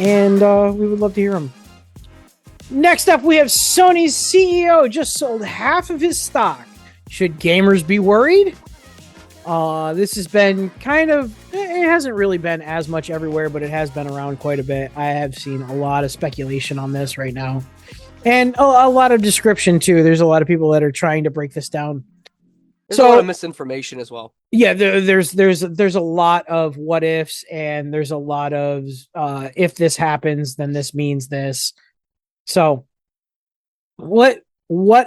and we would love to hear them. Next up, we have Sony's CEO just sold half of his stock. Should gamers be worried? This has been it hasn't really been as much everywhere, but it has been around quite a bit. I have seen a lot of speculation on this right now, and a lot of description too. There's a lot of people that are trying to break this down. There's a lot of misinformation as well. Yeah, there's a lot of what ifs, and there's a lot of if this happens, then this means this. So, what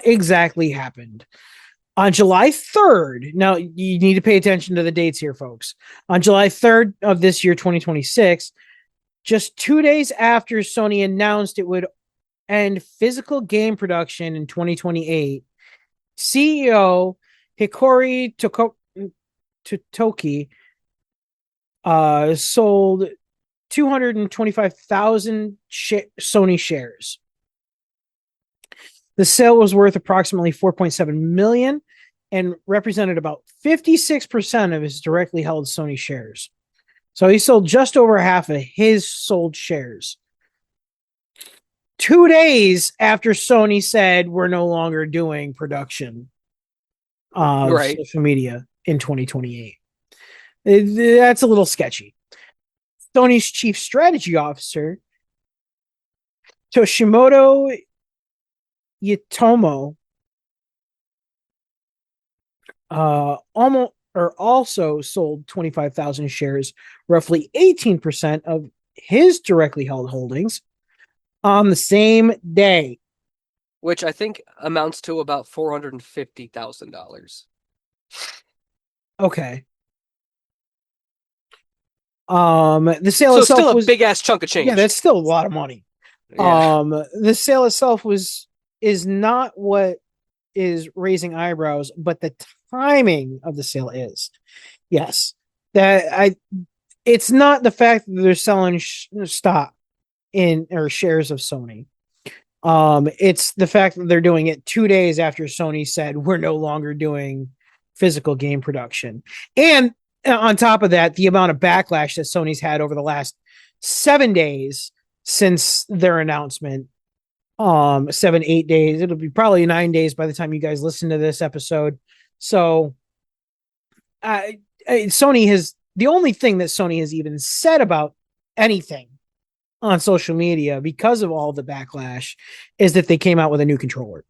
exactly happened? On July 3rd, now you need to pay attention to the dates here, folks. On July 3rd of this year, 2026, just 2 days after Sony announced it would end physical game production in 2028, CEO Hikori Totoki sold 225,000 Sony shares. The sale was worth approximately 4.7 million and represented about 56% of his directly held Sony shares. So he sold just over half of his sold shares. 2 days after Sony said we're no longer doing production of social media in 2028. That's a little sketchy. Sony's chief strategy officer, Toshimoto Yatomo, also sold 25,000 shares, roughly 18% of his directly held holdings, on the same day, which I think amounts to about $450,000. Okay. The sale itself still a was big ass chunk of change. Yeah, that's still a lot of money. Yeah. The sale itself is not what is raising eyebrows, but the timing of the sale is. Yes. It's not the fact that they're selling stock or shares of Sony. It's the fact that they're doing it 2 days after Sony said we're no longer doing physical game production. And on top of that, the amount of backlash that Sony's had over the last 7 days since their announcement. 7-8 days. It'll be probably 9 days by the time you guys listen to this episode. So Sony has, the only thing that Sony has even said about anything on social media because of all the backlash is that they came out with a new controller,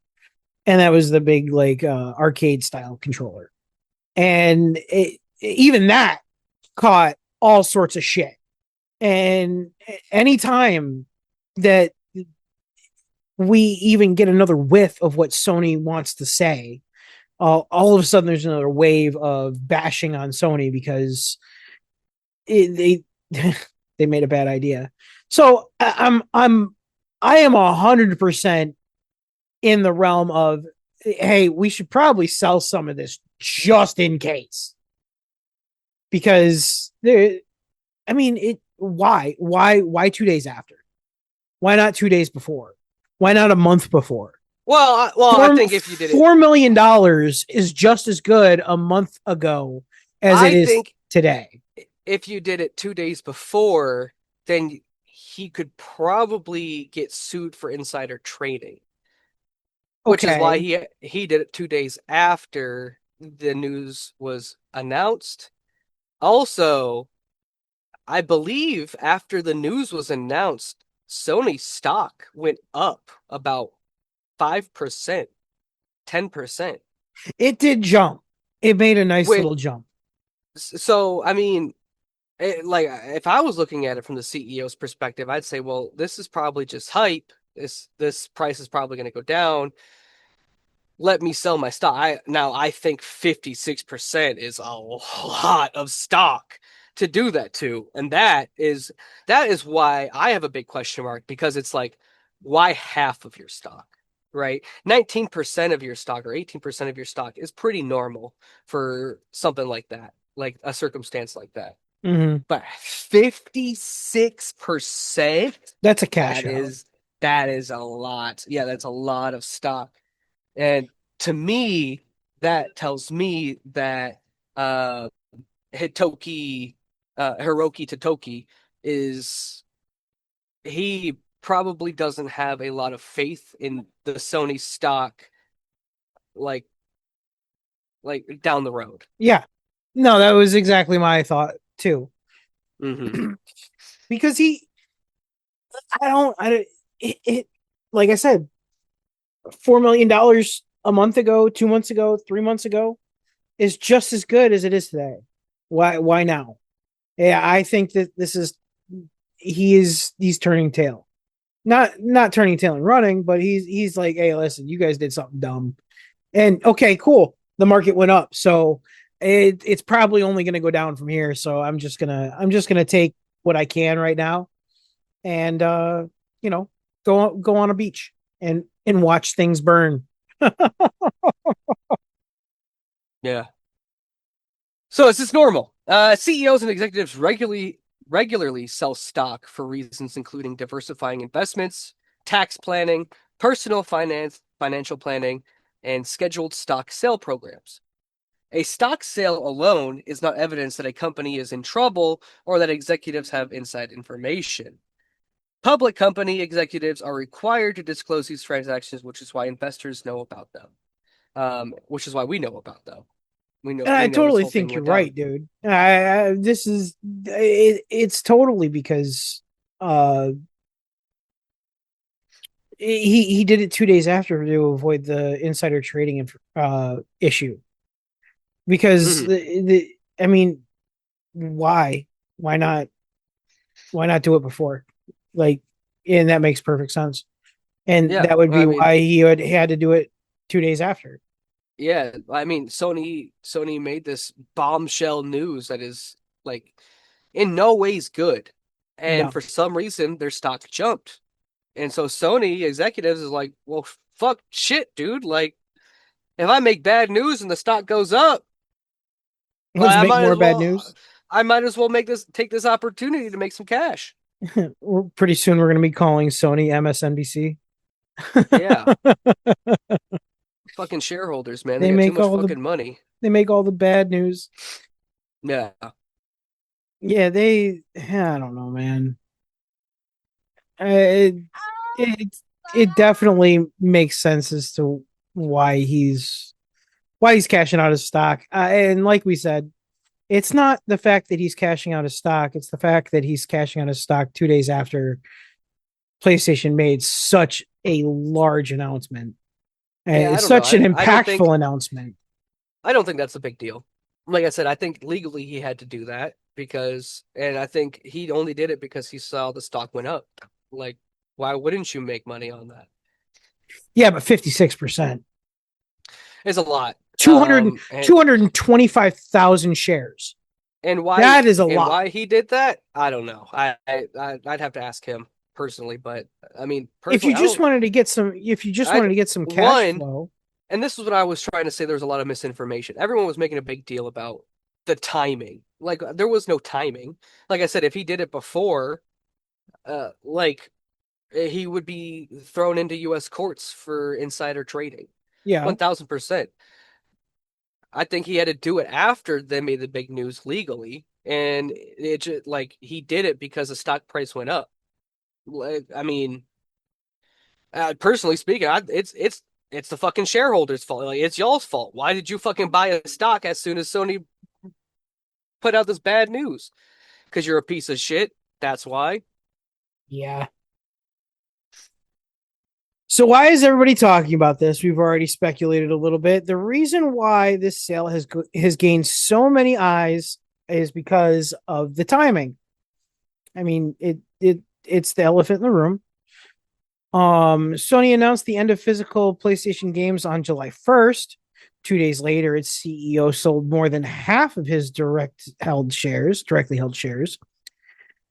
and that was the big arcade style controller, and even that caught all sorts of shit. And anytime that we even get another whiff of what Sony wants to say, all of a sudden there's another wave of bashing on Sony because they made a bad idea. So I am 100% in the realm of, hey, we should probably sell some of this just in case, because why 2 days after? Why not 2 days before? Why not a month before? I think if you did $4 million is just as good a month ago as it is today. If you did it 2 days before, then he could probably get sued for insider trading, which is why he did it 2 days after the news was announced. Also, I believe after the news was announced, Sony stock went up about 5%, 10%. It did jump. It made a nice little jump. So, I mean, if I was looking at it from the CEO's perspective, I'd say, well, this is probably just hype. This price is probably going to go down. Let me sell my stock. I think 56% is a lot of stock to do that to. And that is why I have a big question mark, because it's like, why half of your stock, right? 19% of your stock or 18% of your stock is pretty normal for something like that, like a circumstance like that. Mm-hmm. But 56%, that's a cash out. That is a lot. Yeah, that's a lot of stock. And to me, that tells me that Hiroki Totoki is he probably doesn't have a lot of faith in the Sony stock, like down the road. Yeah. No, that was exactly my thought too. Hmm. Because it, like I said, $4 million a month ago, 2 months ago, 3 months ago is just as good as it is today. Why now? Yeah, I think that he's turning tail. Not turning tail and running, but he's like, hey, listen, you guys did something dumb. And okay, cool. The market went up. So it's probably only gonna go down from here. So I'm just gonna take what I can right now and you know, go on a beach and watch things burn. Yeah. So is this normal? CEOs and executives regularly sell stock for reasons including diversifying investments, tax planning, financial planning, and scheduled stock sale programs. A stock sale alone is not evidence that a company is in trouble or that executives have inside information. Public company executives are required to disclose these transactions, which is why investors know about them. Which is why we know about them. And I We know this totally whole thing think you're went down. right, dude. This is it's totally because uh he did it 2 days after to avoid the insider trading issue because Hmm. the I mean why why not do it before, like, and that makes perfect sense, and Yeah, that would I be mean, why he had to do it 2 days after. yeah, I mean, Sony made this bombshell news that is like in no ways good, and No. for some reason their stock jumped, and so Sony executives is like, well, fuck, shit, dude, like if I make bad news and the stock goes up, Let's I make might more as bad well, news. take this opportunity to make some cash. Pretty soon we're going to be calling Sony MSNBC. Yeah, fucking shareholders, man, they they got too make much all the fucking money. they make all the bad news. Yeah, Yeah, I don't know, man. It it it definitely makes sense as to why he's cashing out his stock. And like we said, it's not the fact that he's cashing out his stock; it's the fact that he's cashing out his stock 2 days after PlayStation made such a large announcement. yeah, I It's don't know. such an impactful announcement. I don't think that's a big deal. Like I said, I think legally he had to do that and I think he only did it because he saw the stock went up. Like, why wouldn't you make money on that? Yeah, but 56%. It's a lot. 200, And 225,000 shares. That is a and lot. why he did that, I don't know. I'd have to ask him personally, but I mean, personally, I don't. If you just I wanted to get some cash one, flow, and this is what I was trying to say. There was a lot of misinformation. Everyone was making a big deal about the timing. Like there was no timing. Like I said, if he did it before, like he would be thrown into U.S. courts for insider trading. yeah, 1,000%. I think he had to do it after they made the big news legally, and it just like he did it because the stock price went up. Like, I mean, personally speaking, it's the fucking shareholders' fault. Like it's y'all's fault. Why did you fucking buy a stock as soon as Sony put out this bad news? Because you're a piece of shit. That's why. yeah. So why is everybody talking about this? We've already speculated a little bit. The reason why this sale has gained so many eyes is because of the timing. I mean, it's the elephant in the room. Sony announced the end of physical PlayStation games on July 1st. 2 days later, its CEO sold more than half of his directly held shares.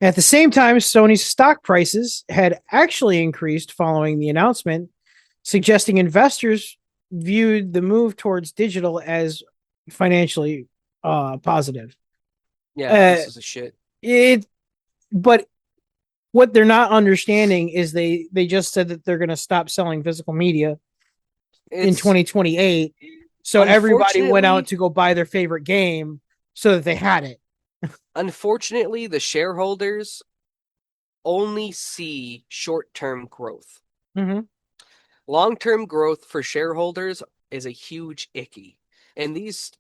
At the same time, Sony's stock prices had actually increased following the announcement, suggesting investors viewed the move towards digital as financially positive. Yeah, Uh, pieces of shit. it, but what they're not understanding is they just said that they're going to stop selling physical media in It's 2028. So everybody went out unfortunately, to go buy their favorite game so that they had it. unfortunately, the shareholders only see short-term growth. Hmm. Long-term growth for shareholders is a huge icky. And these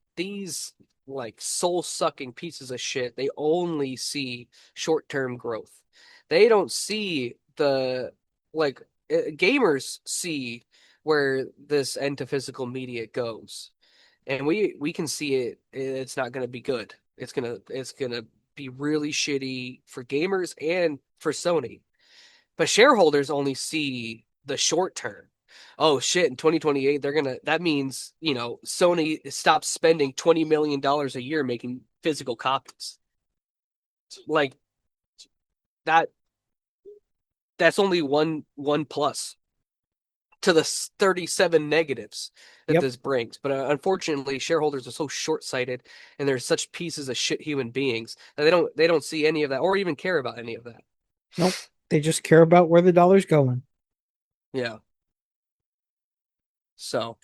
like soul-sucking pieces of shit, they only see short-term growth. They don't see the like gamers see where this end to physical media goes. And we can see it's not going to be good. It's going to be really shitty for gamers and for Sony. But shareholders only see the short term. Oh shit, in 2028 that means, Sony stops spending $20 million a year making physical copies. Like that that's only one plus to the 37 negatives that Yep. this brings. But unfortunately, shareholders are so short-sighted and they're such pieces of shit human beings that they don't see any of that or even care about any of that. Nope. They just care about where the dollar's going. Yeah. So,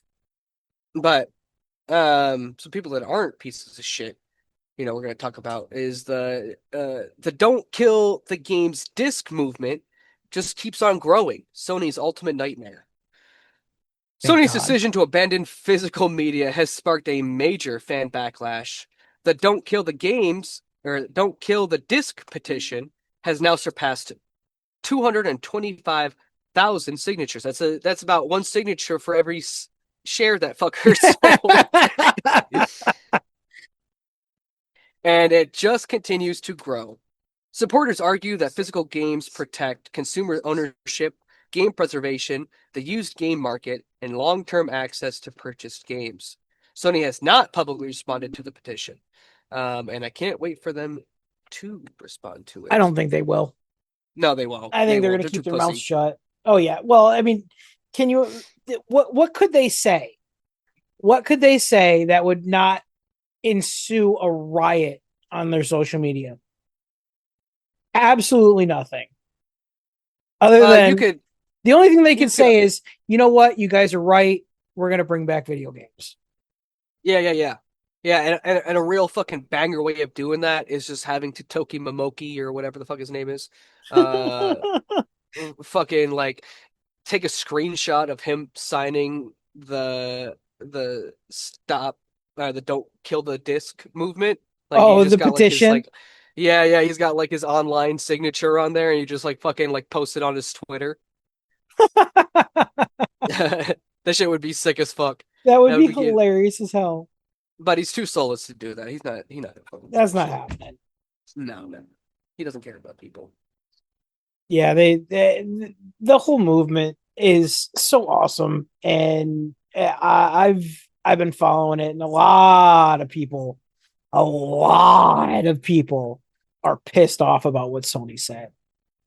but some people that aren't pieces of shit, we're going to talk about is the don't kill the game's disc movement just keeps on growing. Sony's ultimate nightmare. Thank Sony's God. decision to abandon physical media has sparked a major fan backlash. The don't kill the games or don't kill the disc petition has now surpassed 225,000 signatures. That's about one signature for every share that fucker sold. And it just continues to grow. Supporters argue that physical games protect consumer ownership, game preservation, the used game market, and long term access to purchased games. Sony has not publicly responded to the petition, and I can't wait for them to respond to I it. don't think they will. No, they won't. I They think they're won't. going to They're too keep their mouths pussy. shut. Oh yeah. Well, I mean, can you? What could they say? What could they say that would not ensue a riot on their social media? Absolutely nothing. Other You than could, the only thing they you can could, say is, you know what, you guys are right. We're going to bring back video games. yeah, yeah, yeah, yeah. And a real fucking banger way of doing that is just having Totoki Momoki or whatever the fuck his name is, uh, fucking like take a screenshot of him signing the stop the don't kill the disc movement. Like you Oh, just the got like his petition. like yeah, yeah, he's got like his online signature on there and you just like fucking like post it on his Twitter. That shit would be sick as fuck. That would That would be be cute. hilarious as hell. But he's too soulless to do that. He's not fucking do That's that not shit. happening. No, no. He doesn't care about people. Yeah, the whole movement is so awesome, and I've been following it, and a lot of people are pissed off about what Sony said,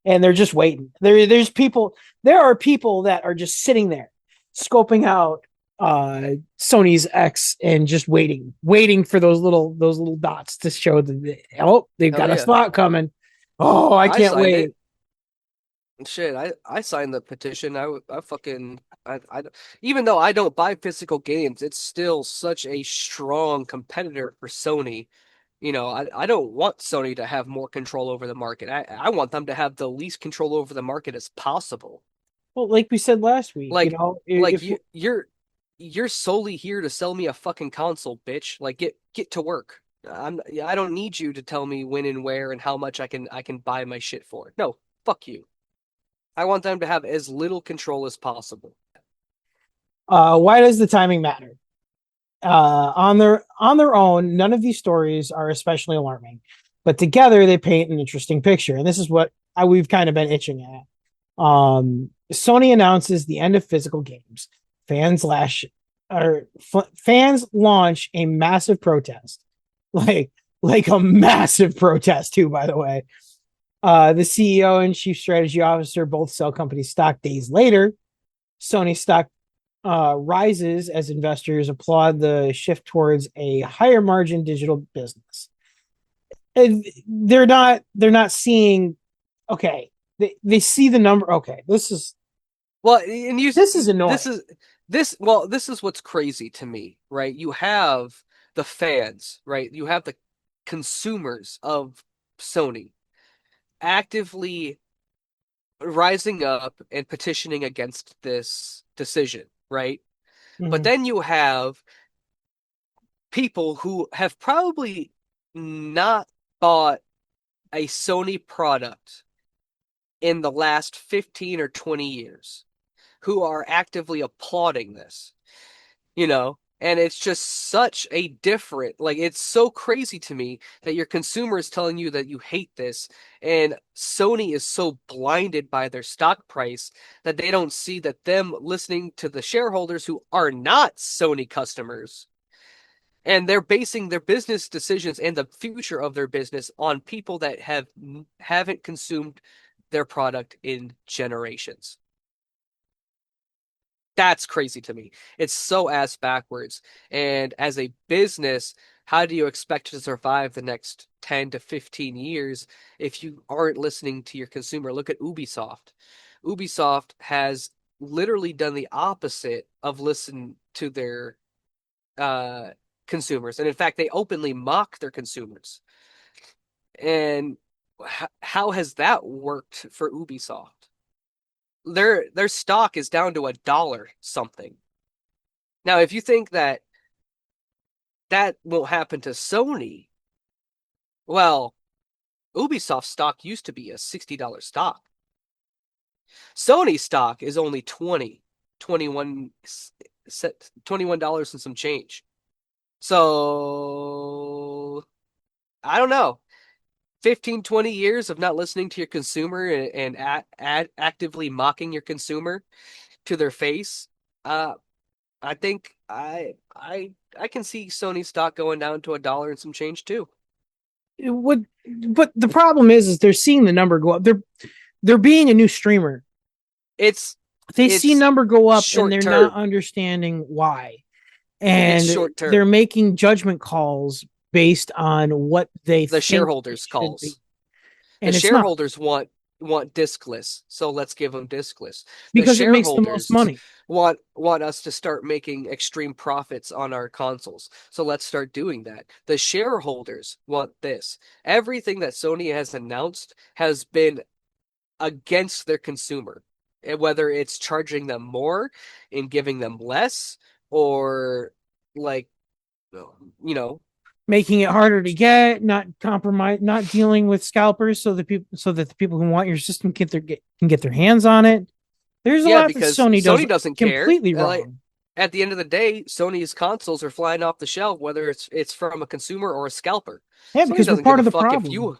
and they're just waiting. There are people that are just sitting there scoping out Sony's X and just waiting for those little dots to show that they've Hell got a yeah. slot coming. Oh, I I can't signed it. wait. Shit, I signed the petition. I fucking I even though I don't buy physical games, it's still such a strong competitor for Sony. I don't want Sony to have more control over the market. I want them to have the least control over the market as possible. Well, like we said last week, Like like if you're solely here to sell me a fucking console, bitch. Like get to work. I don't need you to tell me when and where and how much I can buy my shit for. No, fuck you. I want them to have as little control as possible. why does the timing matter? On their own, none of these stories are especially alarming, but together they paint an interesting picture, and this is what we've kind of been itching at. Sony announces the end of physical games. Fans lash fans launch a massive protest, like like a massive protest too. By the way, the CEO and chief strategy officer both sell company stock days later. Sony stock rises as investors applaud the shift towards a higher margin digital business. And they're not seeing, okay, they see the number. Okay, Well, and you this is this annoying. is this is what's crazy to me, right? You have the fans, right? You have the consumers of Sony actively rising up and petitioning against this decision, right? But Mhm. then you have people who have probably not bought a Sony product in the last 15 or 20 years who are actively applauding this, you know? And it's just such a different, like, it's so crazy to me that your consumer is telling you that you hate this, and Sony is so blinded by their stock price that they don't see that them listening to the shareholders who are not Sony customers, and they're basing their business decisions and the future of their business on people that haven't consumed their product in generations. That's crazy to me. It's so ass backwards. And as a business, how do you expect to survive the next 10 to 15 years if you aren't listening to your consumer? Look at Ubisoft. Ubisoft has literally done the opposite of listen to their uh, consumers. And in fact, they openly mock their consumers. And how has that worked for Ubisoft? Their stock is down to $1 something. Now, if you think that that won't happen to Sony, well, Ubisoft stock used to be a $60 stock. Sony stock is only 21 $21 and some change. So, I don't know. 15, 20 years of not listening to your consumer and actively mocking your consumer to their face. Uh, I think I can see Sony stock going down to $1 and some change too. It would, but the problem is they're seeing the number go up. They're being a new streamer. It's They see it's number go up and short they're not term. understanding why. It's And short they're term. making judgment calls based on what they The think it shareholders should be. calls. The And it's not, shareholders want diskless, so let's give them diskless. The because it makes the most shareholders money. want us to start making extreme profits on our consoles, so let's start doing that. The shareholders want this. Everything that Sony has announced has been against their consumer, and whether it's charging them more and giving them less, or like you know, Making it harder to get, not compromise, not dealing with scalpers, so that the people who want your system can get their hands on it. There's a yeah, lot that because Sony does Sony doesn't care. completely Like wrong. at the end of the day, Sony's consoles are flying off the shelf, whether it's from a consumer or a scalper. Yeah, Sony because we're doesn't part give a of the fuck if problem. you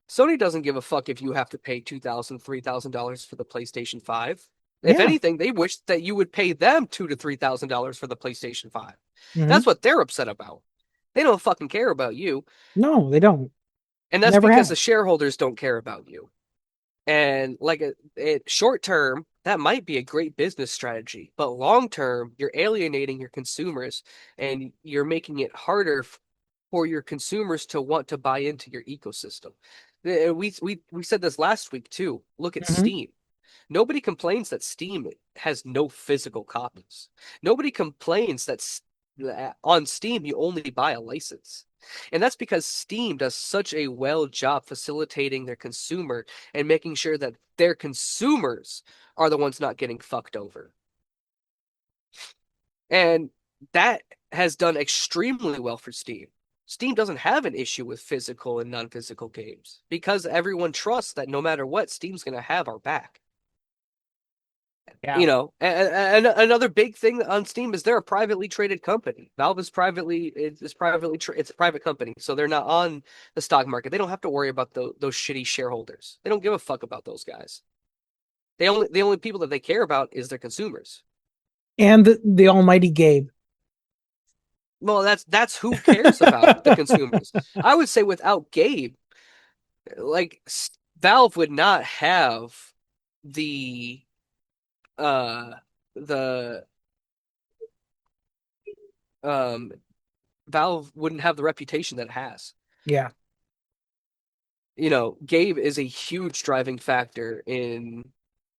Sony doesn't give a fuck if you have to pay $2,000, $3,000 for the PlayStation 5. If Yeah. anything, they wish that you would pay them $2,000 to $3,000 for the PlayStation 5. Mm-hmm. That's what they're upset about. They don't fucking care about you. No, they don't. And that's Never because have. the shareholders don't care about you. And like it short term, that might be a great business strategy, but long term, you're alienating your consumers and you're making it harder for your consumers to want to buy into your ecosystem. We said this last week too. Look at Mm-hmm. Steam. Nobody complains that Steam has no physical copies. Nobody complains that on Steam you only buy a license. And that's because Steam does such a well job facilitating their consumer and making sure that their consumers are the ones not getting fucked over. And that has done extremely well for Steam. Steam doesn't have an issue with physical and non-physical games because everyone trusts that no matter what, Steam's going to have our back. Yeah. Another big thing on Steam is they're a privately traded company. Valve is it's a private company, so they're not on the stock market. They don't have to worry about those shitty shareholders. They don't give a fuck about those guys. The only people that they care about is their consumers. And the almighty Gabe. Well, that's who cares about the consumers. I would say without Gabe, like Valve would not have the uh the um Valve wouldn't have the reputation that it has. Yeah. Gabe is a huge driving factor in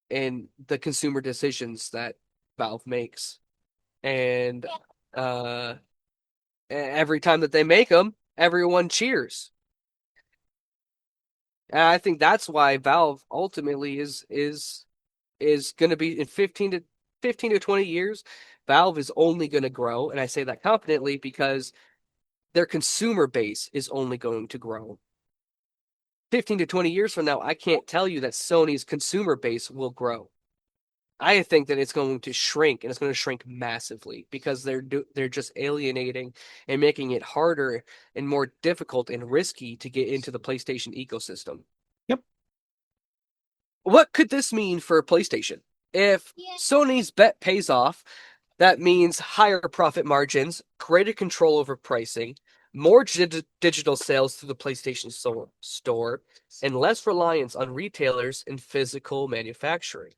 the consumer decisions that Valve makes. And uh every time that they make them, everyone cheers. And I think that's why Valve ultimately is going to be in 15 to 20 years. Valve is only going to grow, and I say that confidently because their consumer base is only going to grow. 15 to 20 years from now, I can't tell you that Sony's consumer base will grow. I think that it's going to shrink, and it's going to shrink massively because they're just alienating and making it harder and more difficult and risky to get into the PlayStation ecosystem. Yep. What could this mean for PlayStation? If Sony's bet pays off, that means higher profit margins, greater control over pricing, more digital sales through the PlayStation store, and less reliance on retailers and physical manufacturing.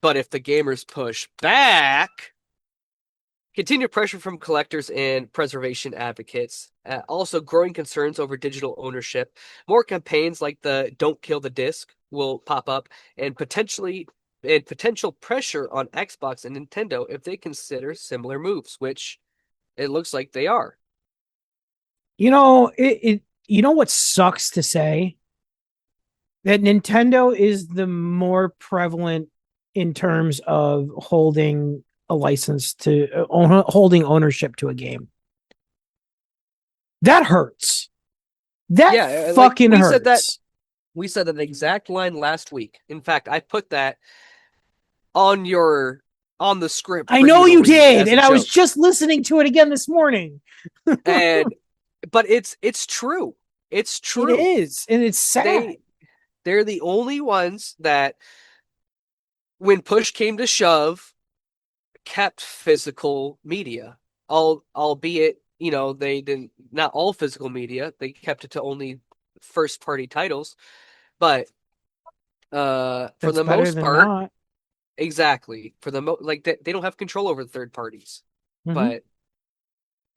But if the gamers push back, continued pressure from collectors and preservation advocates, also growing concerns over digital ownership, more campaigns like the "Don't Kill the Disc" will pop up, and potential pressure on Xbox and Nintendo if they consider similar moves, which it looks like they are. You know what sucks to say? That Nintendo is the more prevalent in terms of holding a license to holding ownership to a game. That hurts. That Yeah, like fucking hurts. we said that exact line last week. In fact, I put that on your on the script I for you know to you read did, as a and I was joke. just listening to it again this morning. And but it's true. It's It true. is, and it's sad. They they're the only ones that when push came to shove kept physical media. Albeit, they didn't not all physical media. They kept it to only first party titles, but for That's the better most than part, not. exactly. For the like they don't have control over the third parties. Mm-hmm. But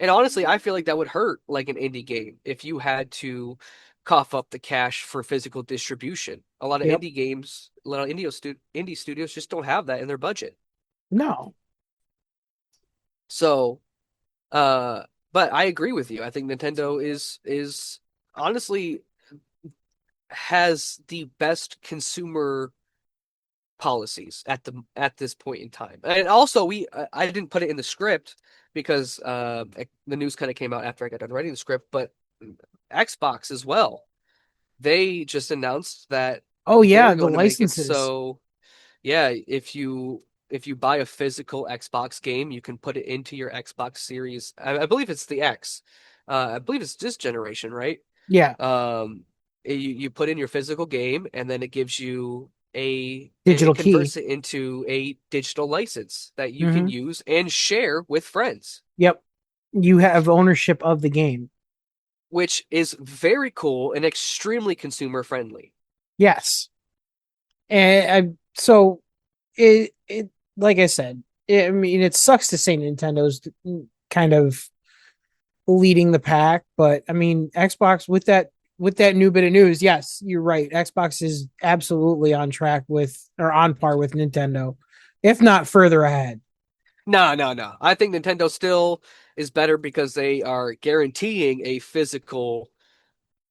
and honestly, I feel like that would hurt like an indie game if you had to cough up the cash for physical distribution. A lot of Yep. indie studios just don't have that in their budget. No. So, uh, but I agree with you. I think Nintendo is honestly has the best consumer policies at this point in time. And also, I didn't put it in the script because the news kind of came out after I got done writing the script, but Xbox as well. They just announced that Oh yeah, they're the going to make it licenses. so yeah, if you buy a physical Xbox game, you can put it into your Xbox Series. I believe it's the X. I believe it's this generation, right? Yeah, Um, you put in your physical game, and then it gives you digital it key. converts it into a digital license that you can Mm-hmm. use and share with friends, Yep. You have ownership of the game. which is very cool and extremely consumer friendly. Yes. So it like I said, I mean it sucks to say Nintendo's kind of leading the pack, but I mean Xbox with that new bit of news, yes, you're right. Xbox is absolutely on track with or on par with Nintendo, if not further ahead. No, no, no. I think Nintendo still is better because they are guaranteeing a physical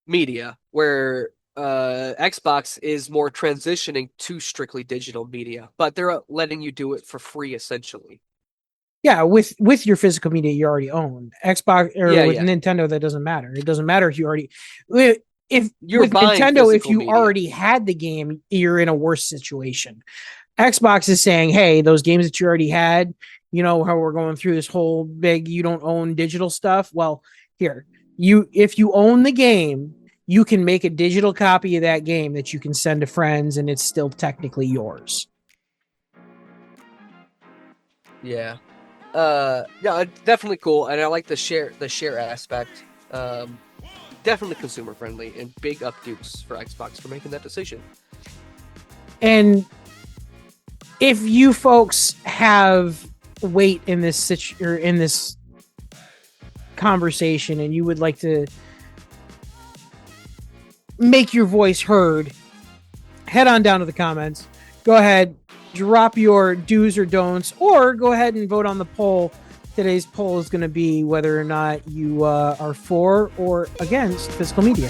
media, where Xbox is more transitioning to strictly digital media, but they're letting you do it for free essentially. Yeah, with your physical media you already own. Xbox or Yeah, with yeah. Nintendo, that doesn't matter. It doesn't matter if you already if You're with buying Nintendo, if physical you media. already had the game, you're in a worse situation. Xbox is saying, hey, those games that you already had, you know how we're going through this whole big you don't own digital stuff. Well, here, you if you own the game, you can make a digital copy of that game that you can send to friends and it's still technically yours. Yeah. Yeah, definitely cool, and I like the share aspect. Um, Definitely consumer friendly, and big updukes for Xbox for making that decision. And if you folks have weight in this or in this conversation and you would like to make your voice heard, head on down to the comments. Go ahead, drop your do's or don'ts, or go ahead and vote on the poll. Today's poll is going to be whether or not you are for or against physical media.